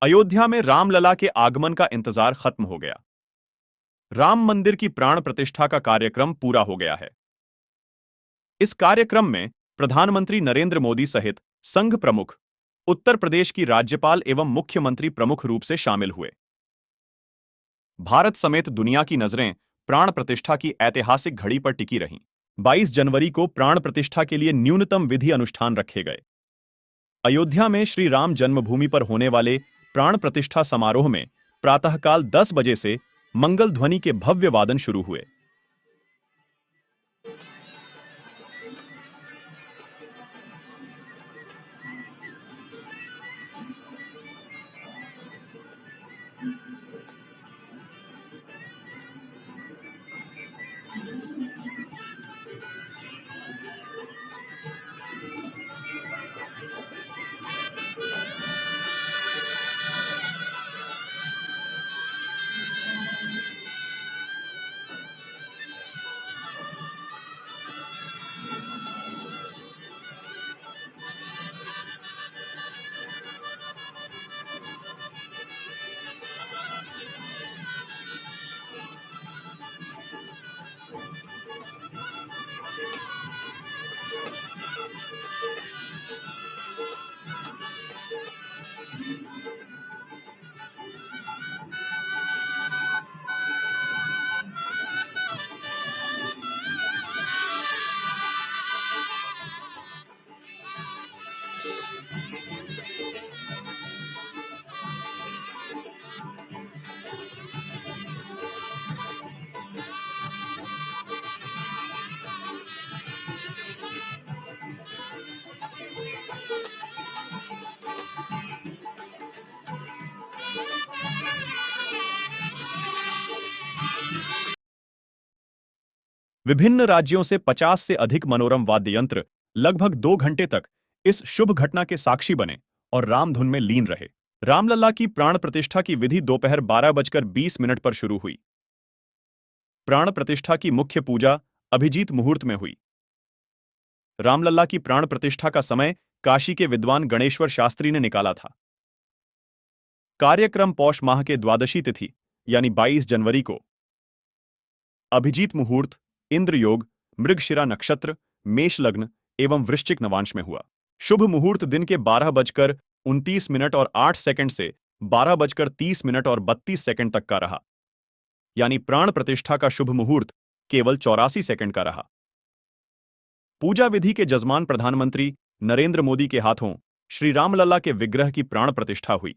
अयोध्या में रामलला के आगमन का इंतजार खत्म हो गया। राम मंदिर की प्राण प्रतिष्ठा का कार्यक्रम पूरा हो गया है। इस कार्यक्रम में प्रधानमंत्री नरेंद्र मोदी सहित संघ प्रमुख, उत्तर प्रदेश की राज्यपाल एवं मुख्यमंत्री प्रमुख रूप से शामिल हुए। भारत समेत दुनिया की नजरें प्राण प्रतिष्ठा की ऐतिहासिक घड़ी पर टिकी रहीं। 22 जनवरी को प्राण प्रतिष्ठा के लिए न्यूनतम विधि अनुष्ठान रखे गए। अयोध्या में श्री राम जन्मभूमि पर होने वाले प्राण प्रतिष्ठा समारोह में प्रातःकाल 10 बजे से मंगल ध्वनि के भव्य वादन शुरू हुए। विभिन्न राज्यों से 50 से अधिक मनोरम वाद्य यंत्र लगभग 2 घंटे तक इस शुभ घटना के साक्षी बने और रामधुन में लीन रहे। रामलला की प्राण प्रतिष्ठा की विधि दोपहर 12:20 पर शुरू हुई। प्राण प्रतिष्ठा की मुख्य पूजा अभिजीत मुहूर्त में हुई। रामलला की प्राण प्रतिष्ठा का समय काशी के विद्वान गणेश्वर शास्त्री ने निकाला था। कार्यक्रम पौष माह के द्वादशी तिथि यानी 22 जनवरी को। अभिजीत मुहूर्त इंद्र योग, मृगशिरा नक्षत्र, मेष लग्न एवं वृश्चिक नवांश में हुआ। शुभ मुहूर्त दिन के 12:29 से 12:30 तक का रहा, यानी प्राण प्रतिष्ठा का शुभ मुहूर्त केवल 84 का रहा। पूजा विधि के जजमान प्रधानमंत्री नरेंद्र मोदी के हाथों श्री रामलला के विग्रह की प्राण प्रतिष्ठा हुई।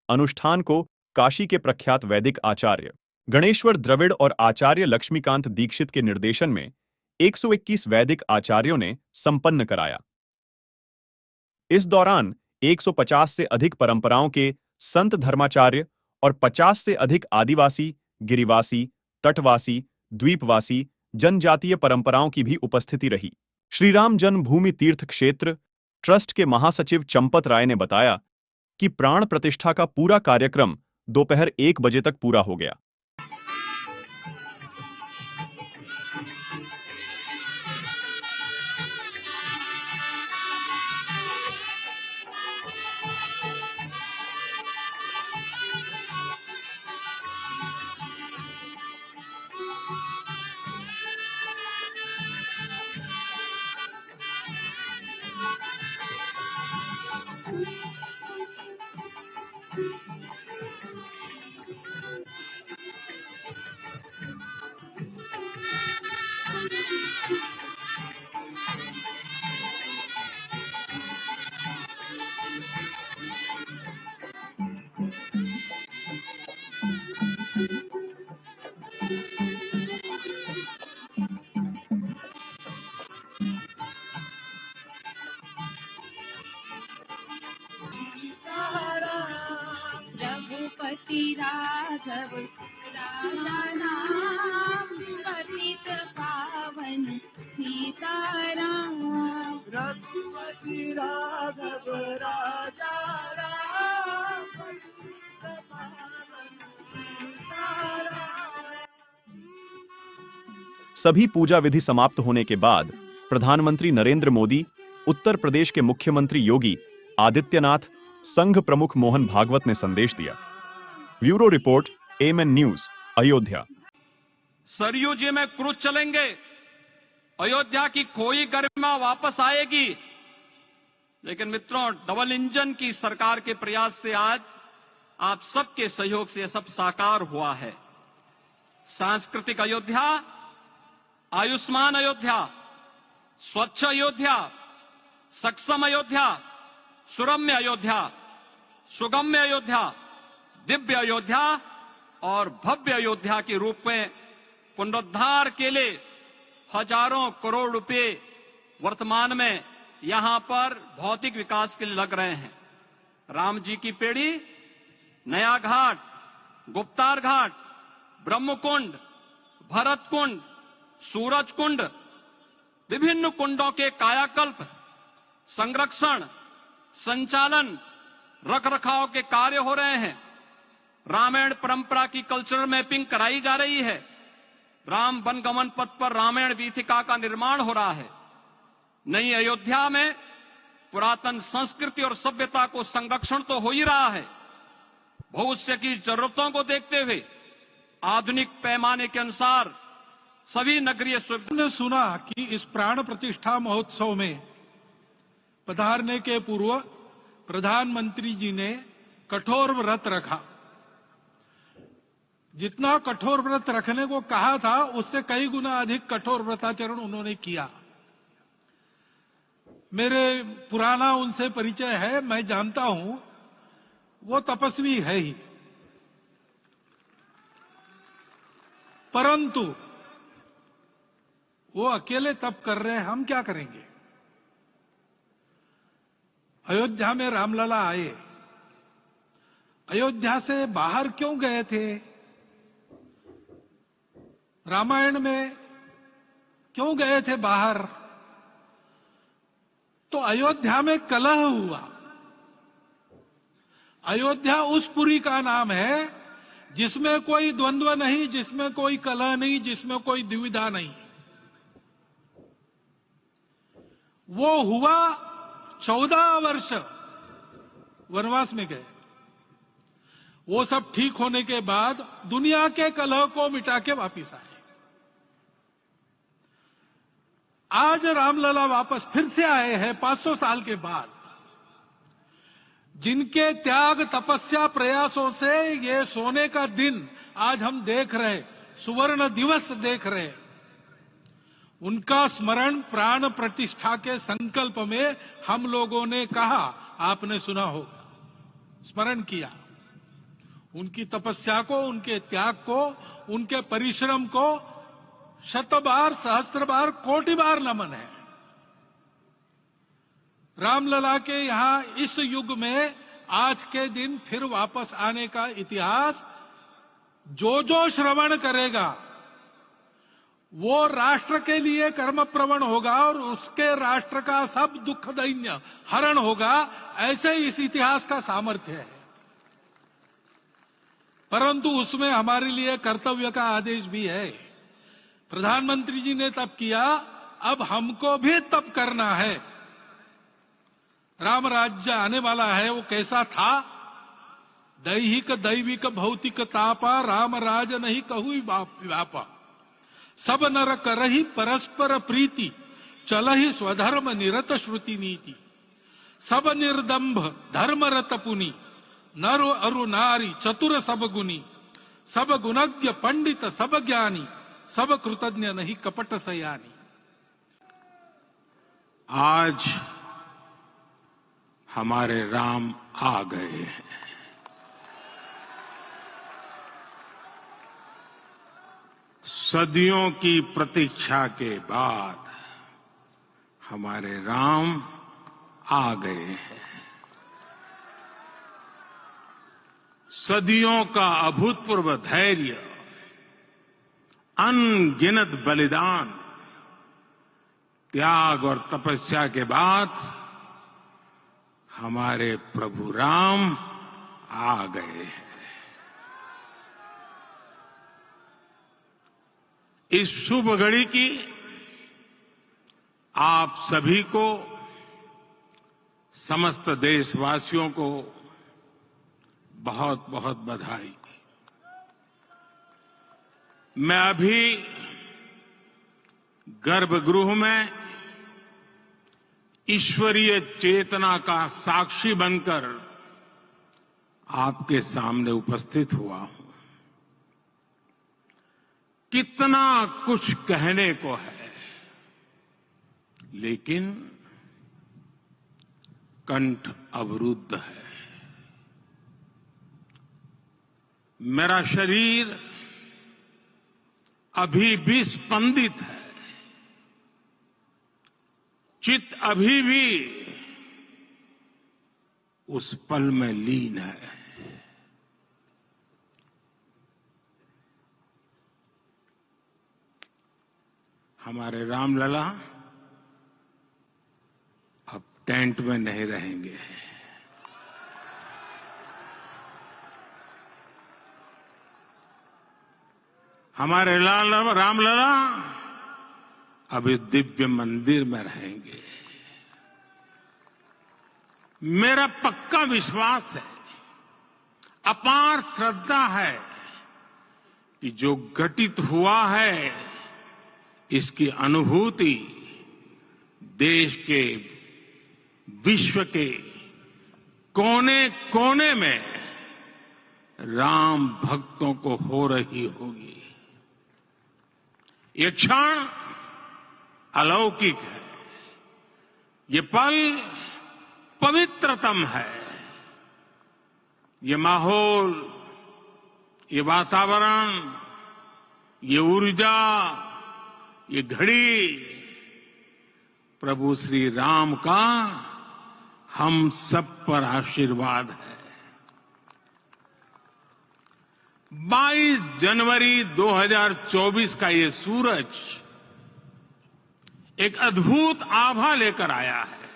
अनुष्ठान को काशी के प्रख्यात वैदिक आचार्य गणेश्वर द्रविड़ और आचार्य लक्ष्मीकांत दीक्षित के निर्देशन में 121 वैदिक आचार्यों ने संपन्न कराया। इस दौरान 150 से अधिक परंपराओं के संत धर्माचार्य और 50 से अधिक आदिवासी, गिरिवासी, तटवासी, द्वीपवासी, जनजातीय परंपराओं की भी उपस्थिति रही। श्रीराम जन्मभूमि तीर्थ क्षेत्र ट्रस्ट के महासचिव चंपत राय ने बताया कि प्राण प्रतिष्ठा का पूरा कार्यक्रम दोपहर 1 बजे तक पूरा हो गया। रघुपति राघव राजा नाम, पतित पावन सीताराम। रघुपति राघव राजा राम, पतित पावन सीताराम। सभी पूजा विधि समाप्त होने के बाद प्रधानमंत्री नरेंद्र मोदी, उत्तर प्रदेश के मुख्यमंत्री योगी आदित्यनाथ संघ प्रमुख मोहन भागवत ने संदेश दिया। Bureau report, AMN news, Ayodhya. Saryu ji में क्रूज चलेंगे, अयोध्या की खोई गरिमा वापस आएगी। लेकिन मित्रों, डबल इंजन की सरकार के प्रयास से आज आप सबके सहयोग से यह सब साकार हुआ है। सांस्कृतिक अयोध्या, आयुष्मान अयोध्या, स्वच्छ अयोध्या, सक्षम अयोध्या, सुरम्य अयोध्या, सुगम्य अयोध्या, दिव्य अयोध्या और भव्य अयोध्या के रूप में पुनरुद्धार के लिए हजारों करोड़ रुपए वर्तमान में यहां पर भौतिक विकास के लिए लग रहे हैं। राम जी की पेड़ी, नया घाट, गुप्तार घाट, ब्रह्मकुंड, भरत कुंड, सूरज कुंड, विभिन्न कुंडों के कायाकल्प, संरक्षण, संचालन, रखरखाव के कार्य हो रहे हैं। रामायण परंपरा की कल्चरल मैपिंग कराई जा रही है। राम वनगमन पथ पर रामायण वीथिका का निर्माण हो रहा है। नई अयोध्या में पुरातन संस्कृति और सभ्यता को संरक्षण तो हो ही रहा है, भविष्य की जरूरतों को देखते हुए आधुनिक पैमाने के अनुसार सभी नगरीय सुविधा। ने सुना कि इस प्राण प्रतिष्ठा महोत्सव में पधारने के पूर्व प्रधानमंत्री जी ने कठोर व्रत रखा। जितना कठोर व्रत रखने को कहा था, उससे कई गुना अधिक कठोर व्रताचरण उन्होंने किया। मेरे पुराना उनसे परिचय है, मैं जानता हूं वो तपस्वी है ही, परंतु वो अकेले तप कर रहे हैं, हम क्या करेंगे। अयोध्या में रामलला आए, अयोध्या से बाहर क्यों गए थे, रामायण में क्यों गए थे बाहर, तो अयोध्या में कलह हुआ। अयोध्या उस पुरी का नाम है जिसमें कोई द्वंद्व नहीं, जिसमें कोई कलह नहीं, जिसमें कोई दुविधा नहीं। वो हुआ 14 वर्ष वनवास में गए। वो सब ठीक होने के बाद दुनिया के कलह को मिटा के वापिस आए। आज रामलला वापस फिर से आए हैं 500 साल के बाद। जिनके त्याग, तपस्या, प्रयासों से ये सोने का दिन आज हम देख रहे, सुवर्ण दिवस देख रहे, उनका स्मरण प्राण प्रतिष्ठा के संकल्प में हम लोगों ने कहा, आपने सुना होगा, स्मरण किया। उनकी तपस्या को, उनके त्याग को, उनके परिश्रम को शत बार, सहस्त्र बार, कोटि बार नमन है। रामलला के यहां इस युग में आज के दिन फिर वापस आने का इतिहास जो जो श्रवण करेगा वो राष्ट्र के लिए कर्मप्रवण होगा और उसके राष्ट्र का सब दुख दैन्य हरण होगा। ऐसे इस इतिहास का सामर्थ्य है। परंतु उसमें हमारे लिए कर्तव्य का आदेश भी है। प्रधानमंत्री जी ने तप किया, अब हमको भी तप करना है। राम राज्य आने वाला है, वो कैसा था, दैहिक दैविक भौतिक तापा, राम राज नहीं कहु व्यापा, सब नर करहि परस्पर प्रीति, चलहि स्वधर्म निरत श्रुति नीति, सब निर्दंभ धर्मरत पुनि, नर अरु नारी चतुर सब गुनी, सब गुणज्ञ पंडित सब ज्ञानी, सब कृतज्ञ नहीं कपट सयानी। आज हमारे राम आ गए हैं। सदियों की प्रतीक्षा के बाद हमारे राम आ गए हैं। सदियों का अभूतपूर्व धैर्य, अनगिनत बलिदान, त्याग और तपस्या के बाद हमारे प्रभु राम आ गए हैं। इस शुभ घड़ी की आप सभी को समस्त देशवासियों को बहुत बहुत बधाई। मैं अभी गर्भगृह में ईश्वरीय चेतना का साक्षी बनकर आपके सामने उपस्थित हुआ हूं। कितना कुछ कहने को है, लेकिन कंठ अवरुद्ध है। मेरा शरीर अभी भी स्पंदित है, चित्त अभी भी उस पल में लीन है। हमारे रामलला अब टेंट में नहीं रहेंगे। हमारे रामलला अब इस दिव्य मंदिर में रहेंगे। मेरा पक्का विश्वास है, अपार श्रद्धा है कि जो घटित हुआ है इसकी अनुभूति देश के, विश्व के कोने कोने में राम भक्तों को हो रही होगी। ये क्षण अलौकिक है, ये पल पवित्रतम है। ये माहौल, ये वातावरण, ये ऊर्जा, ये घड़ी प्रभु श्री राम का हम सब पर आशीर्वाद है। 22 जनवरी 2024 का ये सूरज एक अद्भुत आभा लेकर आया है।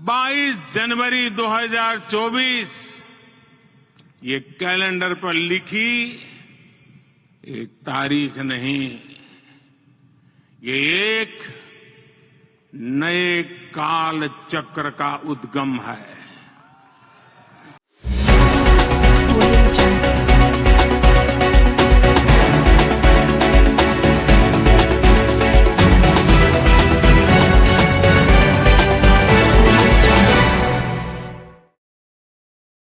22 जनवरी 2024 ये कैलेंडर पर लिखी एक तारीख नहीं, ये एक नए काल चक्र का उद्गम है।